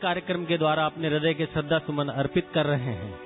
कार्यक्रम के द्वारा अपने हृदय के श्रद्धा सुमन अर्पित कर रहे हैं।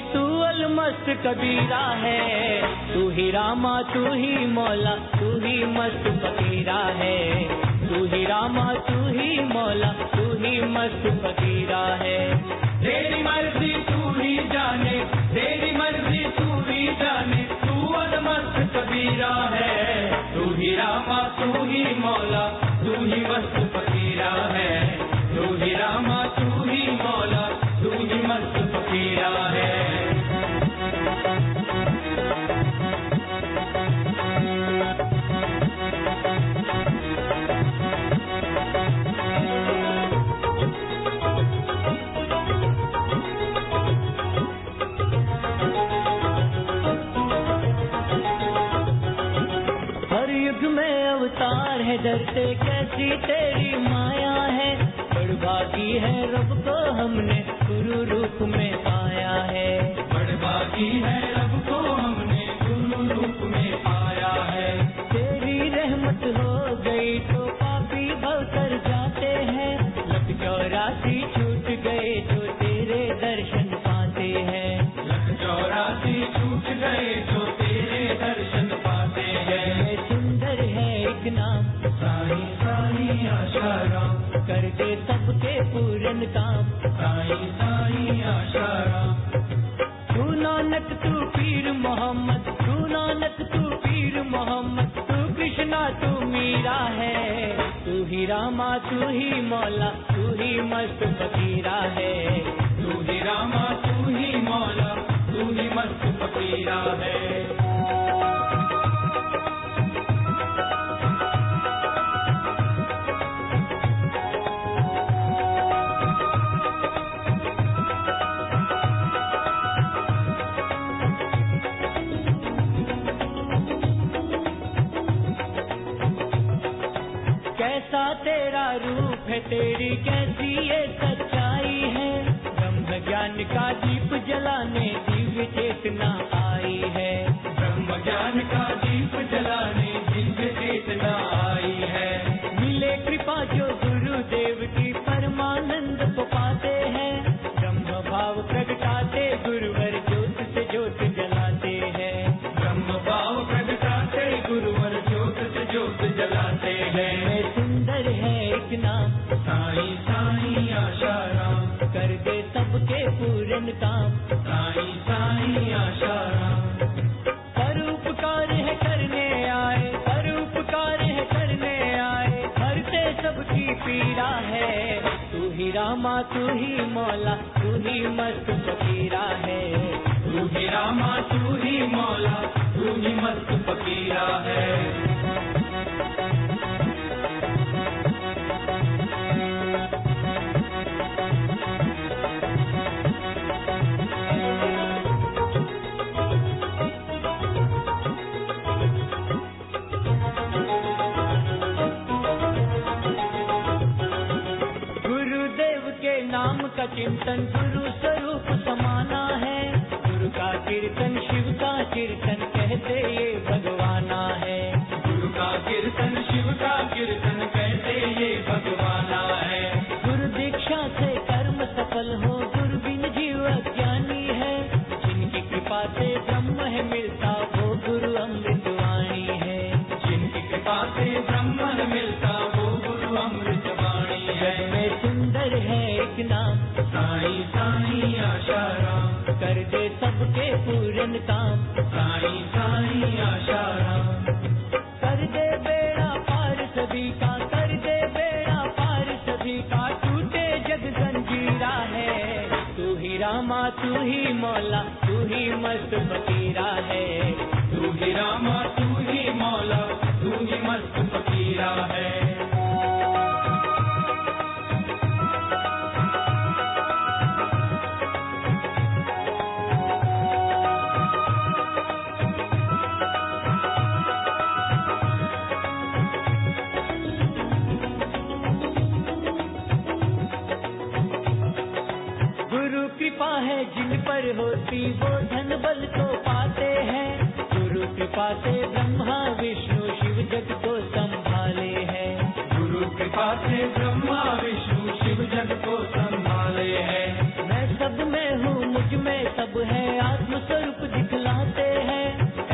तू अलमस्त कबीरा है, तू ही रामा तू ही मौला तू ही मस्त फकीरा है, तू ही रामा तू ही मौला तू ही मस्त फकीरा है। तेरी मर्जी तू ही जाने, तेरी मर्जी तू ही जाने, तू अलमस्त कबीरा है, तू ही रामा तू ही मौला तू ही मस्त फकीरा है, तू ही रामा तू ही मौला तू ही मस्त फकीरा है। हर युग में अवतार है, डरते कैसी तेरी माया है, बड़भागी है रब को हमने गुरु रूप में पाया है, बड़भागी है रब को हमने गुरु रूप में पाया है। तेरी रहमत हो गई तो पापी भव कर जाते हैं, लख 84 छूट गए जो तेरे दर्शन पाते हैं, लख 84 छूट गए जो तेरे दर्शन पाते हैं। सुंदर है एक नाम साईं साईं आशाराम, कर दे सबके पूरन काम साईं साईं आशाराम। तू नानक तू पीर मोहम्मद, तू नानक तू पीर मोहम्मद, तू कृष्णा तू मीरा है, तू ही रामा तू ही मौला तू ही मस्त फकीरा है, तू ही रामा तू ही मौला तू ही मस्त फकीरा है। कैसा तेरा रूप है, तेरी कैसी ये सच्चाई है, ब्रह्म ज्ञान का दीप जलाने दिव्य चेतना आई है, ब्रह्म ज्ञान का दीप जलाने दिव्य चेतना आई है। मिले कृपा जो गुरुदेव की परमानंद को पाते हैं, ब्रह्म भाव प्रगटाते गुरुवर ज्योत से ज्योत जलाते हैं, ब्रह्म भाव प्रगटाते गुरुवर ज्योत से ज्योत जलाते हैं। सुंदर है एक नाम साईं साईं आशाराम, कर दे सबके पूरन काम साईं साईं आशाराम। परोपकार है करने आए, परोपकार है करने आए, हरते सबकी पीड़ा है, तू ही रामा तू ही मौला तू ही मस्त फकीरा है, तू ही रामा तू ही मौला तू ही मस्त फकीरा है। नाम का चिंतन गुरु स्वरूप समाना है, गुरु का कीर्तन शिव का कीर्तन कहते ये भगवाना है, गुरु का कीर्तन शिव का कीर्तन कहते ये भगवाना है। गुरु दीक्षा से कर्म सफल हो, गुरु बिन जीव अज्ञानी है, जिनकी कृपा से ब्रह्म है मिलता वो गुरु अमृतवाणी है, जिनकी कृपा से ब्रह्म है मिलता वो गुरु अमृतवाणी है। सुंदर है एक नाम साईं साईं आशाराम, कर दे सबके पूरन काम साईं साईं आशाराम। कर दे बेड़ा पार सभी का, कर दे बेड़ा पार सभी का, टूटे जग जंजीरा है, तू ही रामा तू ही मौला तू ही मस्त फकीरा है, तू ही रामा तू ही मौला तू ही मस्त फकीरा है। पर होती वो धन बल को पाते हैं। गुरु कृपा से ब्रह्मा विष्णु शिव जग को संभाले हैं। गुरु कृपा से ब्रह्मा विष्णु शिव जग को संभाले हैं। मैं सब में हूँ मुझ में सब है आत्म स्वरूप दिखलाते हैं।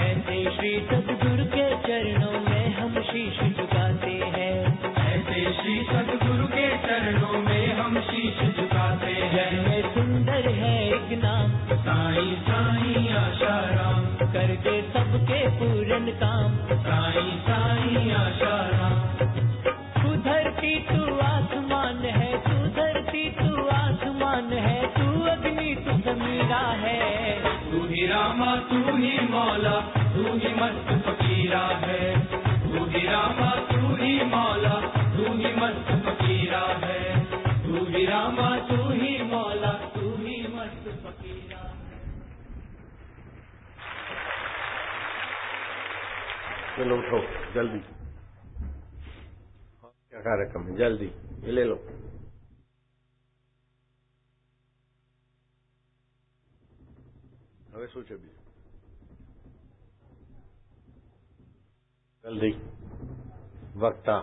ऐसे श्री सद्गुरु के चरणों में हम शीश झुकाते हैं। ऐसे श्री सद्गुरु के चरणों में हम शीश झुकाते हैं। में सुंदर है एक नाम साईं साईं आशाराम, करके सबके पूरन काम। साईं साईं आशाराम। तू धरती तू आसमान है, तू धरती तू आसमान है, तू अग्नि तू समीरा है। तू ही रामा तू ही मौला, तू ही मस्त फकीरा है। तू ही रामा तू ही मौला, तू ही मस्त फकीरा है। तू ही रामा तू ही मौला, तू ही मस्त फकीरा। चलो उठो जल्दी, क्या कार्यक्रम है, जल्दी ये ले लो। હવે શું છે બીજું? जल्दी वक्ता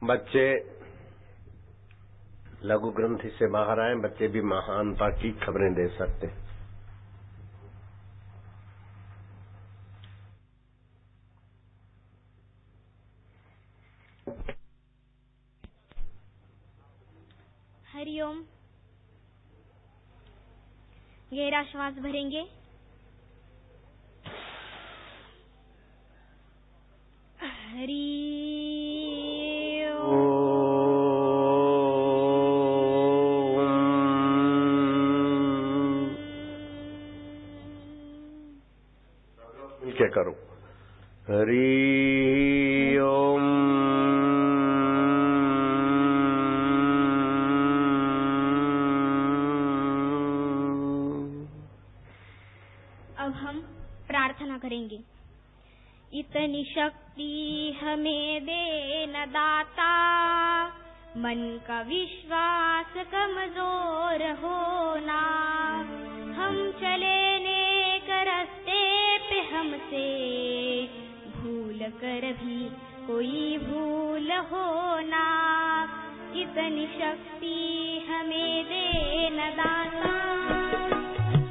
बच्चे लघु ग्रंथि से बाहर आए। बच्चे भी महानता की खबरें दे सकते हैं। हरिओम। गहरा श्वास भरेंगे। हरि मिलके करो। हरि ओम। अब हम प्रार्थना करेंगे। इतनी शक्ति हमें दे न दाता, मन का विश्वास कमजोर होना। हम चले नेक रास्ते पे, हमसे भूल कर भी कोई भूल होना। इतनी शक्ति हमें दे न दाता,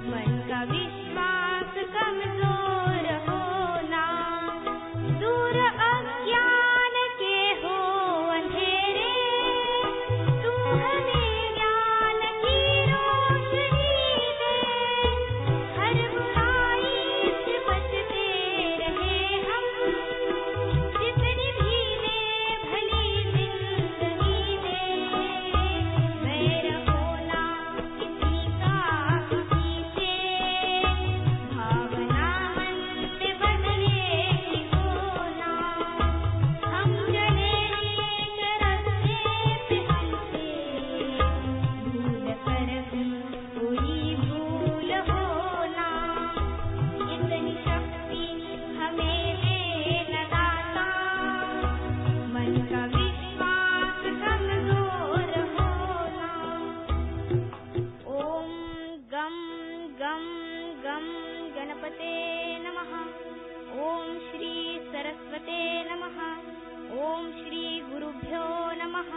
मन का विश्वास कमजोर होना। दूर अज्ञान के हो अंधेरे, तू हमें ज्ञान की रोशनी दे। हर बुराई से बचते रहे हम, जितनी भी ले भली जिंदगी दे। वैर होना किसी का किसी से, भावना मन में बदले की होना। हम चले नेक रास्ते पे, हमसे भूल कर भी कोई भूल होना। इतनी शक्ति हमें दे न दाता, मन का विश्वास कमजोर होना। ओम गम गम गम गणपते नमः। ओम श्री सरस्वते नमः। ओम श्री गुरुभ्यो नमः।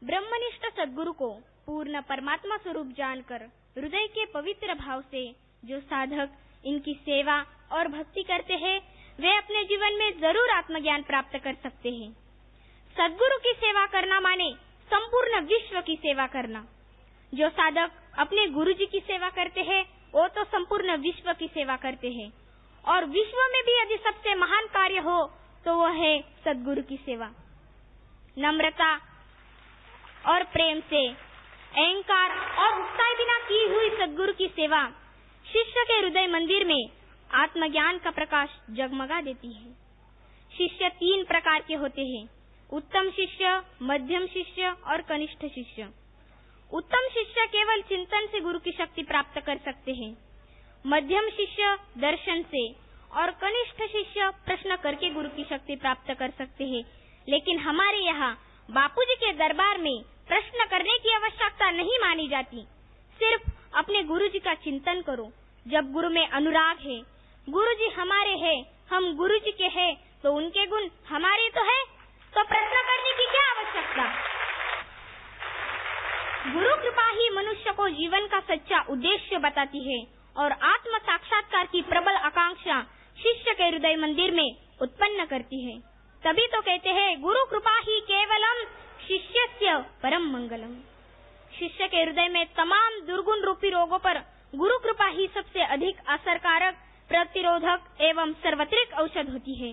ब्रह्मनिष्ठ सद्गुरु को पूर्ण परमात्मा स्वरूप जानकर हृदय के पवित्र भाव से जो साधक इनकी सेवा और भक्ति करते हैं, वे अपने जीवन में जरूर आत्मज्ञान प्राप्त कर सकते हैं। सद्गुरु की सेवा करना माने संपूर्ण विश्व की सेवा करना। जो साधक अपने गुरु जी की सेवा करते हैं, वो तो संपूर्ण विश्व की सेवा करते हैं। और विश्व में भी यदि सबसे महान कार्य हो तो वो है सद्गुरु की सेवा। नम्रता और प्रेम से, अहंकार और उत्साह बिना की हुई सद्गुरु की सेवा शिष्य के हृदय मंदिर में आत्मज्ञान का प्रकाश जगमगा देती है। शिष्य 3 प्रकार के होते हैं: उत्तम शिष्य, मध्यम शिष्य और कनिष्ठ शिष्य। उत्तम शिष्य केवल चिंतन से गुरु की शक्ति प्राप्त कर सकते हैं। मध्यम शिष्य दर्शन से और कनिष्ठ शिष्य प्रश्न करके गुरु की शक्ति प्राप्त कर सकते हैं। लेकिन हमारे यहाँ बापूजी के दरबार में प्रश्न करने की आवश्यकता नहीं मानी जाती। सिर्फ अपने गुरु जी का चिंतन करो। जब गुरु में अनुराग है, गुरु जी हमारे हैं, हम गुरु जी के हैं, तो उनके गुण हमारे तो है, तो प्रश्न करने की क्या आवश्यकता। गुरु कृपा ही मनुष्य को जीवन का सच्चा उद्देश्य बताती है और आत्म साक्षात्कार की प्रबल आकांक्षा शिष्य के हृदय मंदिर में उत्पन्न करती है। तभी तो कहते हैं गुरु कृपा ही केवलम शिष्यस्य परम मंगलम। शिष्य के हृदय में तमाम दुर्गुण रूपी रोगों पर गुरु कृपा ही सबसे अधिक असरकारक, प्रतिरोधक एवं सर्वत्रिक औषध होती है।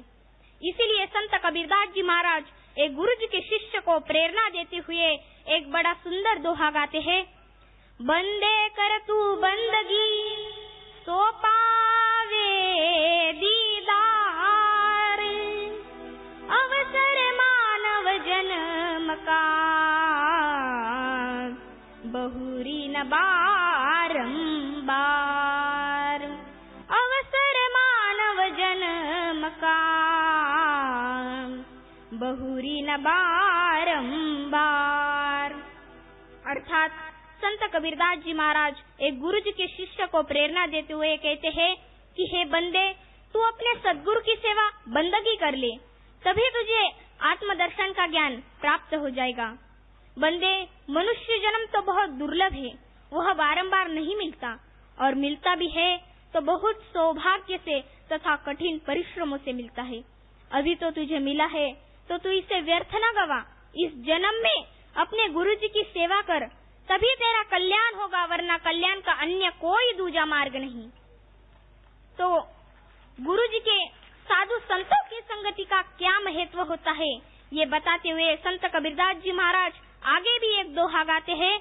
इसीलिए संत कबीरदास जी महाराज एक गुरु जी के शिष्य को प्रेरणा देते हुए एक बड़ा सुंदर दोहा गाते हैं। बंदे कर तू बंदगी सो पावे दीदार, अवसर मानव जन्म का बहुरी न बारंबार, अवसर मानव जन्म का बहुरी न बारंबार। अर्थात संत कबीरदास जी महाराज एक गुरु जी के शिष्य को प्रेरणा देते हुए कहते हैं कि हे बंदे, तू अपने सद्गुरु की सेवा बंदगी कर ले, तभी तुझे आत्मदर्शन का ज्ञान प्राप्त हो जाएगा। बंदे, मनुष्य जन्म तो बहुत दुर्लभ है, वह बारंबार नहीं मिलता, और मिलता भी है तो बहुत सौभाग्य से तथा कठिन परिश्रमों से मिलता है। अभी तो तुझे मिला है तो तू इसे व्यर्थ न गवा। इस जन्म में अपने गुरु जी की सेवा कर, तभी तेरा कल्याण होगा, वरना कल्याण का अन्य कोई दूजा मार्ग नहीं। तो गुरु जी के साधु संतों की संगति का क्या महत्व होता है, ये बताते हुए संत कबीरदास जी महाराज आगे भी एक दोहा गाते हैं।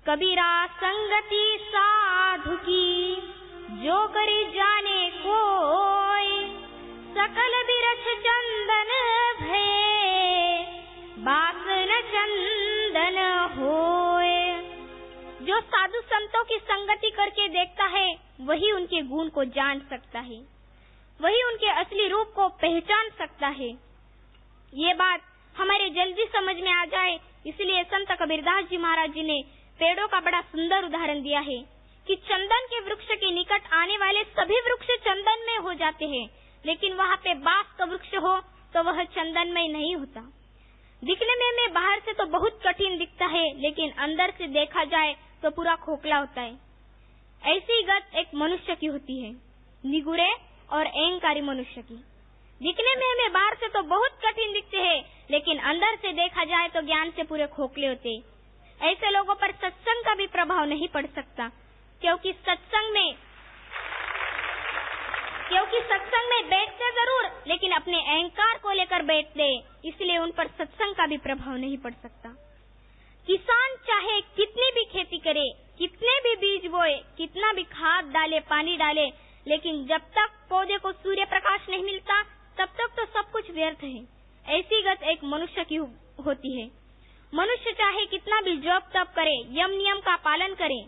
कबीरा संगति साधु की जो करी जाने कोई, सकल बिरछ चंदन भये बासन चंदन होए। जो साधु संतों की संगति करके देखता है वही उनके गुण को जान सकता है, वही उनके असली रूप को पहचान सकता है। ये बात हमारे जल्दी समझ में आ जाए, इसलिए संत कबीरदास जी महाराज जी ने पेड़ों का बड़ा सुंदर उदाहरण दिया है कि चंदन के वृक्ष के निकट आने वाले सभी वृक्ष चंदन में हो जाते हैं, लेकिन वहाँ पे बांस का वृक्ष हो तो वह चंदनमय नहीं होता। दिखने में बाहर से तो बहुत कठिन दिखता है, लेकिन अंदर से देखा जाए तो पूरा खोखला होता है। ऐसी गत एक मनुष्य की होती है, निगुरे और अहंकारी मनुष्य की। दिखने में हमें बाहर से तो बहुत कठिन दिखते हैं, लेकिन अंदर से देखा जाए तो ज्ञान से पूरे खोखले होते। ऐसे लोगों पर सत्संग का भी प्रभाव नहीं पड़ सकता, क्योंकि सत्संग में बैठते जरूर, लेकिन अपने अहंकार को लेकर बैठते, इसलिए उन पर सत्संग का भी प्रभाव नहीं पड़ सकता। किसान चाहे कितनी भी खेती करे, कितने भी बीज बोए, कितना भी खाद डाले, पानी डाले, लेकिन जब तक पौधे को सूर्य प्रकाश नहीं मिलता तब तक तो सब कुछ व्यर्थ है। ऐसी गत एक मनुष्य की होती है। मनुष्य चाहे कितना भी जप तप करे, यम नियम का पालन करे,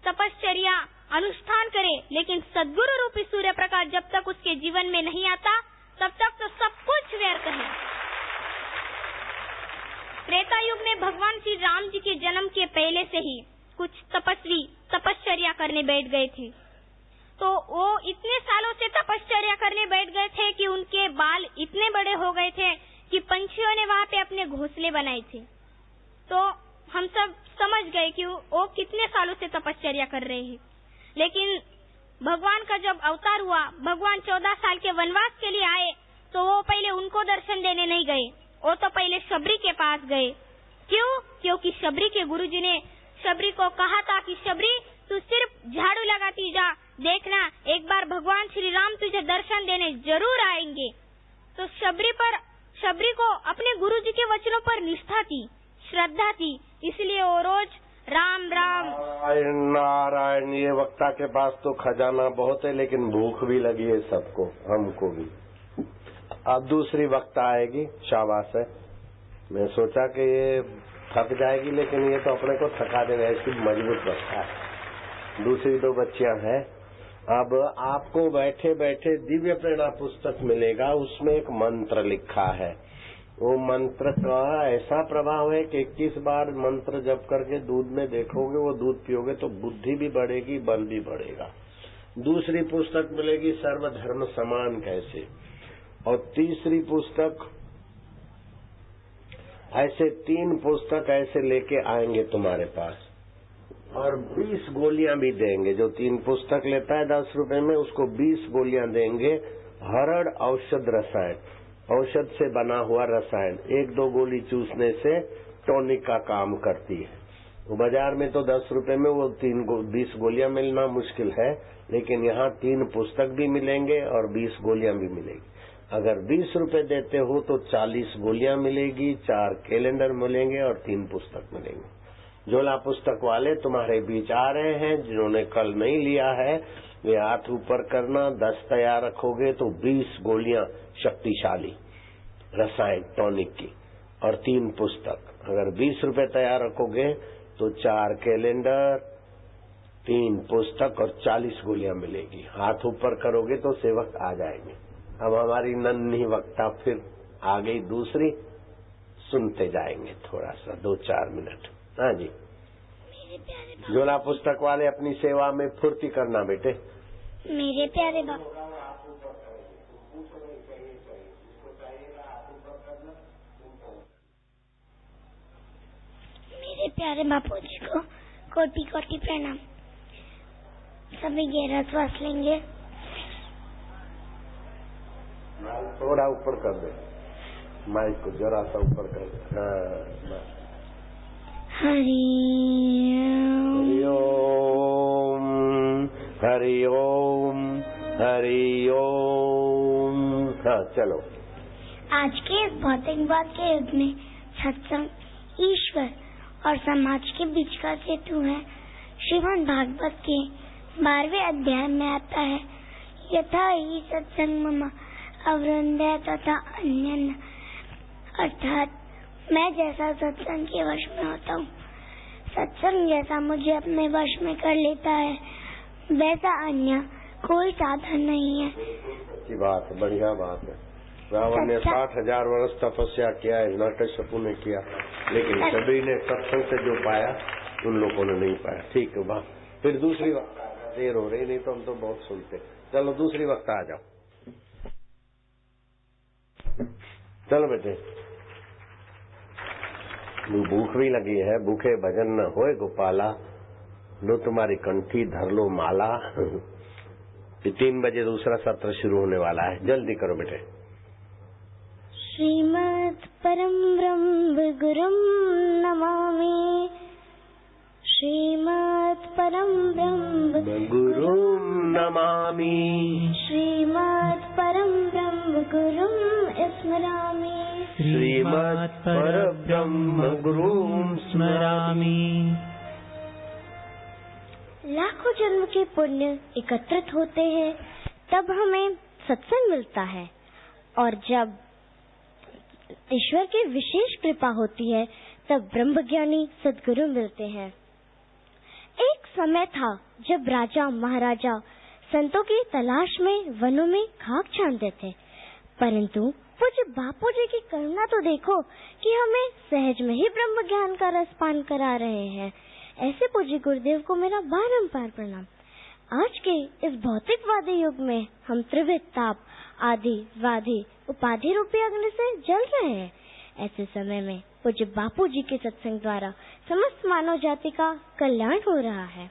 तपश्चर्या अनुष्ठान करे, लेकिन सद्गुरु रूपी सूर्य प्रकाश जब तक उसके जीवन में नहीं आता तब तक तो सब कुछ व्यर्थ है। त्रेता युग में भगवान श्री राम जी के जन्म के पहले से ही कुछ तपस्वी तपश्चर्या करने बैठ गए थे। तो वो इतने सालों से तपश्चर्या करने बैठ गए थे कि उनके बाल इतने बड़े हो गए थे कि पंछियों ने वहाँ पे अपने घोंसले बनाए थे। तो हम सब समझ गए कि वो कितने सालों से तपश्चर्या कर रहे हैं। लेकिन भगवान का जब अवतार हुआ, भगवान 14 साल के वनवास के लिए आए, तो वो पहले उनको दर्शन देने नहीं गए, वो तो पहले शबरी के पास गए। क्यों? क्योंकि शबरी के गुरुजी ने शबरी को कहा था कि शबरी तू सिर्फ झाड़ू लगाती जा, देखना एक बार भगवान श्री राम तुझे दर्शन देने जरूर आएंगे। तो शबरी को अपने गुरुजी के वचनों पर निष्ठा थी, श्रद्धा थी, इसलिए वो रोज राम राम नारायण। ये वक्ता के पास तो खजाना बहुत है, लेकिन भूख भी लगी है सबको, हमको भी। अब दूसरी वक्ता आएगी, शाबाश है। मैं सोचा कि ये थक जाएगी, लेकिन ये तो अपने को थका देने ऐसी मजबूत वक्ता है। दूसरी 2 बच्चियां हैं। अब आपको बैठे बैठे दिव्य प्रेरणा पुस्तक मिलेगा, उसमें एक मंत्र लिखा है वो मंत्र का ऐसा प्रभाव है कि 21 बार मंत्र जप करके दूध में देखोगे, वो दूध पियोगे तो बुद्धि भी बढ़ेगी, बल भी बढ़ेगा। दूसरी पुस्तक मिलेगी सर्वधर्म समान कैसे, और तीसरी पुस्तक ऐसे 3 पुस्तक ऐसे लेके आएंगे तुम्हारे पास, और 20 गोलियां भी देंगे। जो 3 पुस्तक लेता है 10 रुपए में, उसको 20 गोलियां देंगे। हरड़ औषध रसायन, औषध से बना हुआ रसायन, 1-2 गोली चूसने से टॉनिक का काम करती है। वो बाजार में तो 10 रुपए में वो 20 गोलियां मिलना मुश्किल है, लेकिन यहाँ 3 पुस्तक भी मिलेंगे और 20 गोलियां भी मिलेगी। अगर 20 रुपए देते हो तो 40 गोलियां मिलेगी, 4 कैलेंडर मिलेंगे और 3 पुस्तक मिलेंगे। झोला पुस्तक वाले तुम्हारे बीच आ रहे हैं, जिन्होंने कल नहीं लिया है वे हाथ ऊपर करना। 10 तैयार रखोगे तो 20 गोलियां शक्तिशाली रसायन टॉनिक की और 3 पुस्तक। अगर 20 रुपए तैयार रखोगे तो 4 कैलेंडर, 3 पुस्तक और 40 गोलियां मिलेगी। हाथ ऊपर करोगे तो सेवक आ जाएंगे। अब हमारी नन्ही वक्ता फिर आ गई दूसरी, सुनते जाएंगे थोड़ा सा 2-4 मिनट। हाँ जी, झोला पुस्तक वाले अपनी सेवा में फुर्ती करना बेटे। मेरे प्यारे बापू, मेरे प्यारे बापू जी को कोटि कोटि प्रणाम। सभी गहरा श्वास लेंगे। थोड़ा ऊपर कर दे माइक को, जरा सा ऊपर कर दे। हरि ओम, हरि ओम, हरि ओम। हाँ चलो। आज के इस भौतिकवाद के युग में सत्संग, ईश्वर और समाज के बीच का सेतु है। श्रीमद् भागवत के 12वें अध्याय में आता है, यथा ही सत्संग मम अवरुन्धे तथा अन्यन, अर्थात मैं जैसा सत्संग के वश में होता हूँ, सत्संग जैसा मुझे अपने वश में कर लेता है, वैसा अन्य कोई साधन नहीं है। अच्छी बात है, बढ़िया बात है। रावण ने 60,000 वर्ष तपस्या किया, हिरण्यकश्यपु ने किया, लेकिन सभी ने सत्संग से जो पाया उन लोगों ने नहीं पाया। ठीक है वाह। फिर दूसरी वक्त देर हो रही, नहीं तो हम तो बहुत सुनते। चलो दूसरी वक्त आ जाओ। चलो बेटे, भूख भी लगी है, भूखे भजन न होए गोपाला, लो तुम्हारी कंठी धर लो माला। 3 बजे दूसरा सत्र शुरू होने वाला है, जल्दी करो बेटे। श्रीमद् परम ब्रह्म गुरुम नमामि, श्रीमद् परम ब्रह्म गुरुम नमामि, श्रीमद् परम ब्रह्म गुरुम स्मरामि, श्रीमद् परब्रह्म गुरुम स्मरामि। लाखों जन्म के पुण्य एकत्रित होते हैं, तब हमें सत्संग मिलता है, और जब ईश्वर की विशेष कृपा होती है तब ब्रह्मज्ञानी सद्गुरु मिलते हैं। एक समय था जब राजा महाराजा संतों की तलाश में वनों में खाक छानते थे, परंतु पूज्य बापू जी की करुणा तो देखो कि हमें सहज में ही ब्रह्म ज्ञान का रसपान करा रहे हैं। ऐसे पूज्य गुरुदेव को मेरा बारंबार प्रणाम। आज के इस भौतिकवादी युग में हम त्रिविध ताप, आदि वादी, उपाधि रूपी अग्नि से जल रहे हैं। ऐसे समय में पूज्य बापू जी के सत्संग द्वारा समस्त मानव जाति का कल्याण हो रहा है।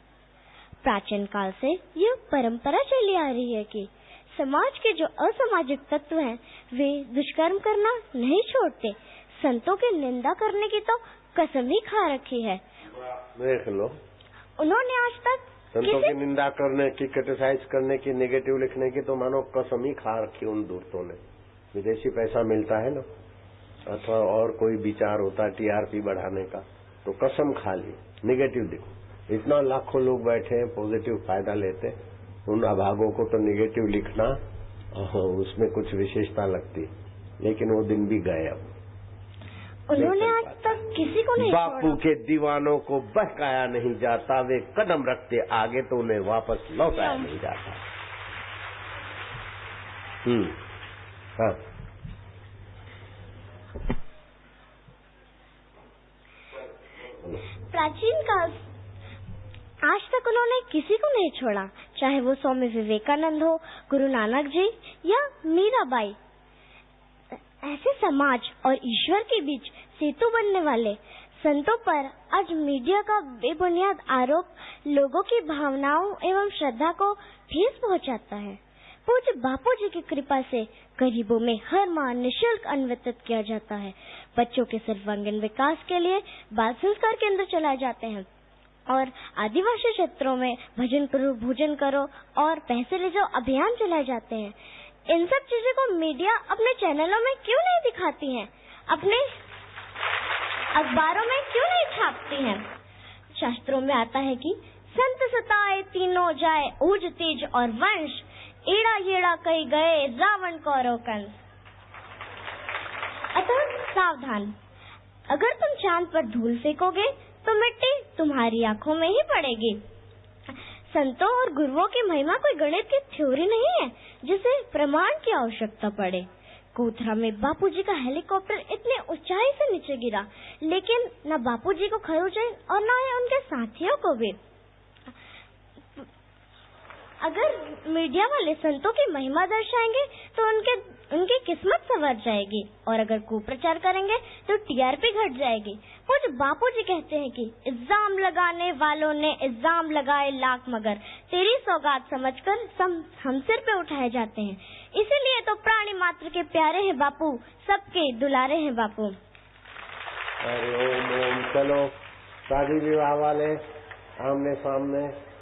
प्राचीन काल से यह परंपरा चली आ रही है कि समाज के जो असामाजिक तत्व हैं, वे दुष्कर्म करना नहीं छोड़ते। संतों की निंदा करने की तो कसम ही खा रखी है। देख लो, उन्होंने आज तक संतों की निंदा करने की, क्रिटिसाइज करने की, नेगेटिव लिखने की तो मानो कसम ही खा रखी उन दूरतों ने। विदेशी पैसा मिलता है ना, अथवा और कोई विचार होता है टीआरपी बढ़ाने का, तो कसम खा ली नेगेटिव लिखो। इतना लाखों लोग बैठे हैं पॉजिटिव फायदा लेते, उन अभागों को तो नेगेटिव लिखना उसमें कुछ विशेषता लगती, लेकिन वो दिन भी गए। अब उन्होंने आज तक किसी को नहीं बापू के दीवानों को बहकाया नहीं जाता, वे कदम रखते आगे तो उन्हें वापस लौटाया नहीं जाता। हाँ प्राचीन काल आज तक उन्होंने किसी को नहीं छोड़ा, चाहे वो स्वामी विवेकानंद हो, गुरु नानक जी या मीराबाई। ऐसे समाज और ईश्वर के बीच सेतु बनने वाले संतों पर आज मीडिया का बेबुनियाद आरोप लोगों की भावनाओं एवं श्रद्धा को ठेस पहुंचाता है। पूज्य बापू जी की कृपा से गरीबों में हर माह निःशुल्क अन्न वितरित किया जाता है। बच्चों के सर्वांगीण विकास के लिए बाल संस्कार केंद्र चलाए जाते हैं और आदिवासी क्षेत्रों में भजन करो, भोजन करो और पैसे ले जाओ अभियान चलाए जाते हैं। इन सब चीजों को मीडिया अपने चैनलों में क्यों नहीं दिखाती है, अपने अखबारों में क्यों नहीं छापती है? शास्त्रों में आता है कि संत सताए तीनों जाए, ऊज तेज और वंश, एड़ा येड़ा कई गए रावण कौरव कंस। अतः सावधान, अगर तुम चांद पर धूल फेंकोगे तो मिट्टी तुम्हारी आंखों में ही पड़ेगी। संतों और गुरुओं की महिमा कोई गणित की थ्योरी नहीं है जिसे प्रमाण की आवश्यकता पड़े। कोथरा में बापूजी का हेलीकॉप्टर इतने ऊंचाई से नीचे गिरा, लेकिन न बापूजी को खरोच आई और न ही उनके साथियों को भी। अगर मीडिया वाले संतों की महिमा दर्शाएंगे तो उनकी किस्मत संवर जाएगी और अगर कुप्रचार करेंगे तो टीआरपी घट जाएगी। कुछ बापूजी कहते हैं कि इल्जाम लगाने वालों ने इल्जाम लगाए लाख, मगर तेरी सौगात समझकर हम सिर पे उठाए जाते हैं। इसीलिए तो प्राणी मात्र के प्यारे हैं बापू, सबके दुलारे हैं बापू। अरे ओम ओम। चलो शादी विवाह वाले आमने सामने